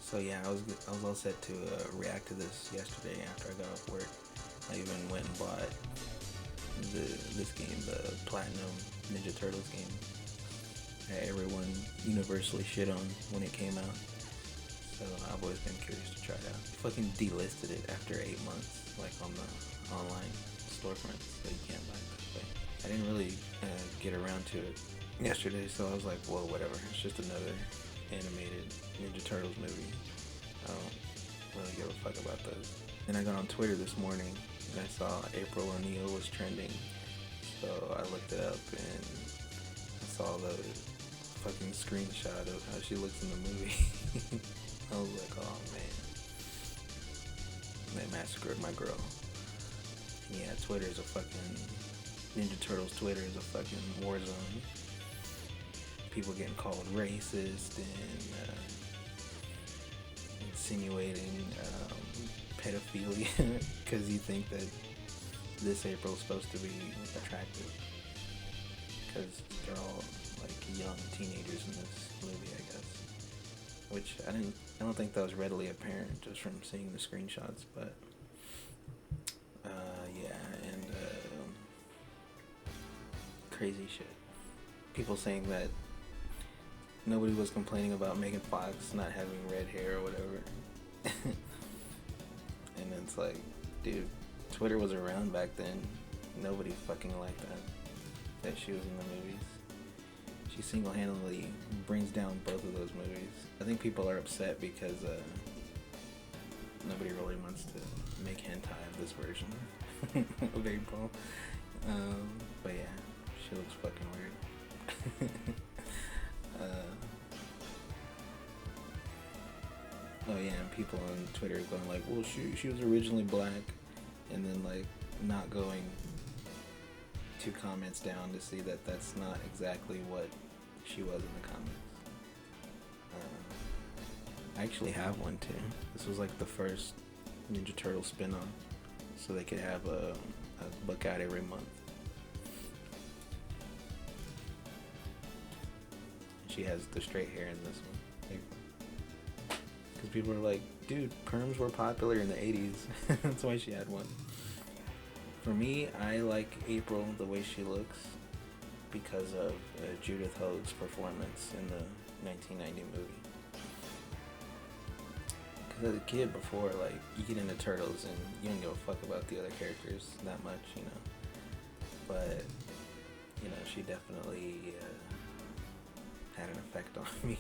So yeah, I was all set to react to this yesterday after I got off work. I even went and bought this game, the Platinum Ninja Turtles game that everyone universally shit on when it came out. So I've always been curious to try it out. Fucking delisted it after 8 months, like on the online storefront, so you can't buy it that way. I didn't really get around to it yesterday, so I was like, well, whatever. It's just another animated Ninja Turtles movie. I don't really give a fuck about those. And I got on Twitter this morning and I saw April O'Neil was trending, so I looked it up and I saw the fucking screenshot of how she looks in the movie. I was like, oh man, they massacred my girl. Yeah, Twitter is a fucking Ninja Turtles. Twitter is a fucking war zone. People getting called racist and insinuating pedophilia because you think that this April's supposed to be attractive because they're all like young teenagers in this movie, I guess. Which I don't think that was readily apparent just from seeing the screenshots, but yeah, and crazy shit. People saying that nobody was complaining about Megan Fox not having red hair or whatever. And it's like, dude, Twitter was around back then. Nobody fucking liked that she was in the movies. She single-handedly brings down both of those movies. I think people are upset because nobody really wants to make hentai of this version of April. But yeah, she looks fucking weird. Oh yeah, and people on Twitter going like, well, she was originally black, and then like not going 2 comments down to see that that's not exactly what she was in the comics. I actually have one too. This was like the first Ninja Turtle spin-off, so they could have a book out every month. She has the straight hair in this one. Because people are like, dude, perms were popular in the 80s. That's why she had one. For me, I like April the way she looks because of Judith Hoag's performance in the 1990 movie. Because as a kid before, like, you get into Turtles and you don't give a fuck about the other characters that much, you know. But, you know, she definitely had an effect on me.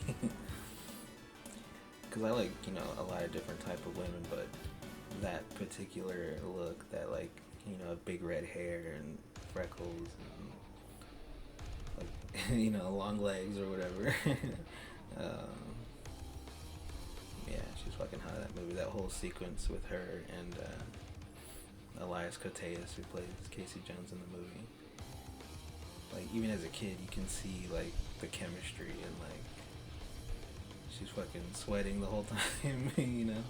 Because I like, you know, a lot of different type of women, but that particular look, that like, you know, big red hair and freckles and like, you know, long legs or whatever. Yeah, she's fucking hot in that movie. That whole sequence with her and Elias Koteas, who plays Casey Jones in the movie. Like, even as a kid, you can see like the chemistry and like she's fucking sweating the whole time, you know?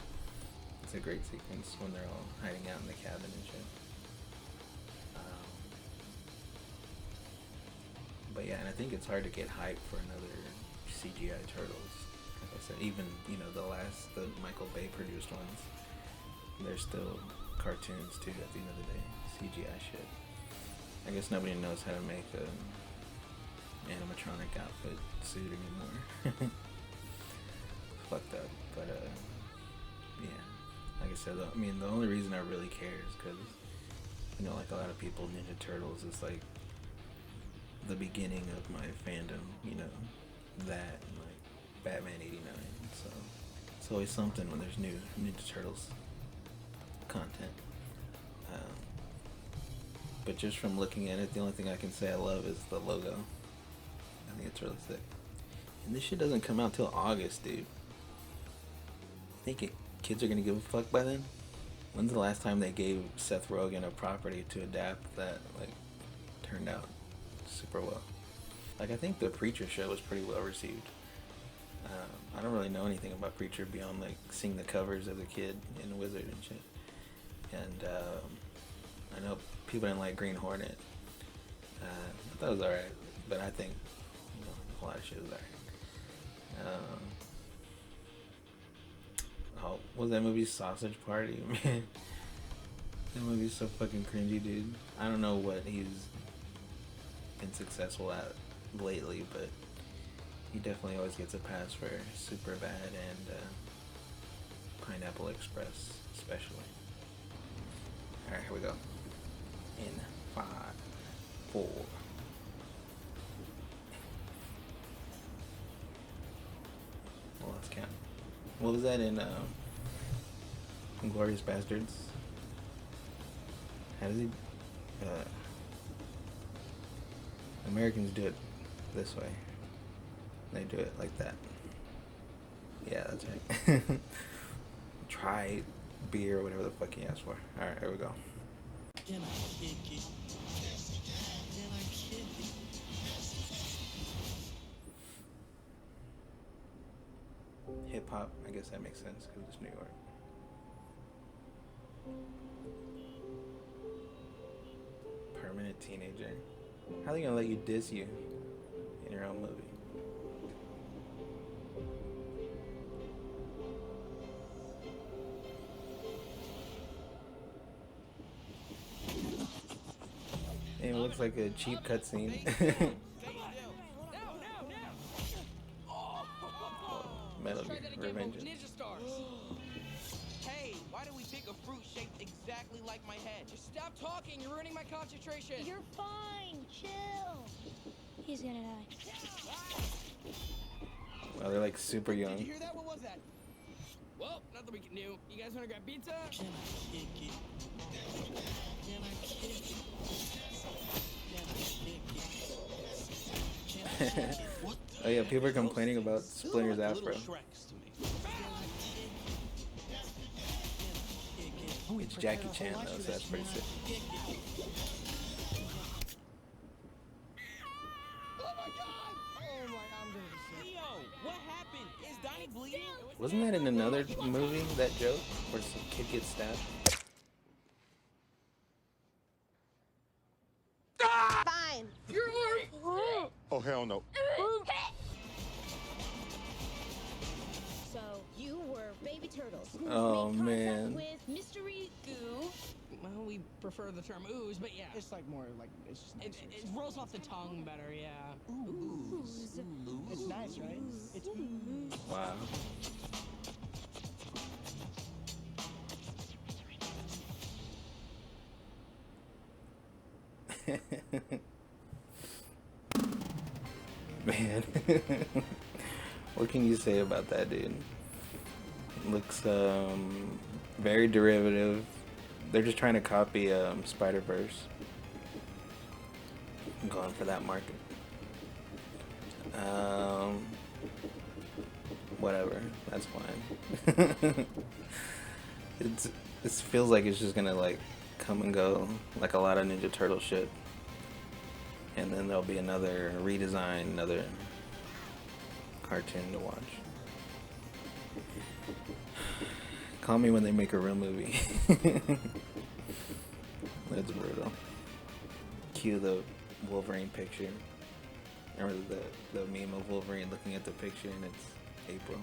It's a great sequence when they're all hiding out in the cabin and shit. But yeah, and I think it's hard to get hype for another CGI Turtles. Like I said, even, you know, the Michael Bay produced ones, they're still cartoons too at the end of the day. CGI shit. I guess nobody knows how to make an animatronic outfit suit anymore. Fucked up, but yeah, like I said, I mean, the only reason I really care is because, you know, like a lot of people, Ninja Turtles is like the beginning of my fandom, you know, that and like Batman '89, so it's always something when there's new Ninja Turtles content. But just from looking at it, the only thing I can say I love is the logo. I think it's really sick. And this shit doesn't come out till August, dude. Think kids are gonna give a fuck by then? When's the last time they gave Seth Rogen a property to adapt that like turned out super well? Like, I think the Preacher show was pretty well received. I don't really know anything about Preacher beyond like seeing the covers as a kid in Wizard and shit. And I know people didn't like Green Hornet. I thought it was alright, but I think, you know, a lot of shit was alright. was that movie Sausage Party? Man, that movie's so fucking cringy, dude. I don't know what he's been successful at lately, but he definitely always gets a pass for Superbad and Pineapple Express, especially. Alright, here we go. In 5, 4. Well, let's count. What was that in Inglourious Bastards? How does he? Americans do it this way. They do it like that. Yeah, that's right. Try beer or whatever the fuck he asked for. Alright, here we go. Can I kick it? Can I kick it? Hip hop, I guess that makes sense because it's New York. Permanent teenager. How are they gonna let you diss you in your own movie? It looks like a cheap cutscene. Metal Gear Revengeance. Hey, why do we pick a fruit shaped exactly like my head? Just stop talking, you're ruining my concentration. You're fine, chill. He's gonna die. Well, they're like super young. Did you hear that? What was that? Well, nothing we can do. You guys wanna grab pizza? Can I kick it? Can I kick it? Oh yeah, people are complaining about Splinter's afro. It's Jackie Chan though, so that's pretty sick. What happened? Is Donnie bleeding? Wasn't that in another movie, that joke, where some kid gets stabbed? Fine. Oh, hell no. So, you were baby turtles. Oh, Made contact man. with mystery goo. Well, we prefer the term ooze, but yeah. It's like more like it's just nicer. It rolls off the tongue better, yeah. Ooze. It's nice, right? It's Wow. Man. What can you say about that, dude? It looks very derivative. They're just trying to copy Spider-Verse. I'm going for that market. Whatever, that's fine. It feels like it's just gonna like come and go, like a lot of Ninja Turtle shit. And then there'll be another redesign, another cartoon to watch. Call me when they make a real movie. That's brutal. Cue the Wolverine picture. Or the meme of Wolverine looking at the picture and it's April.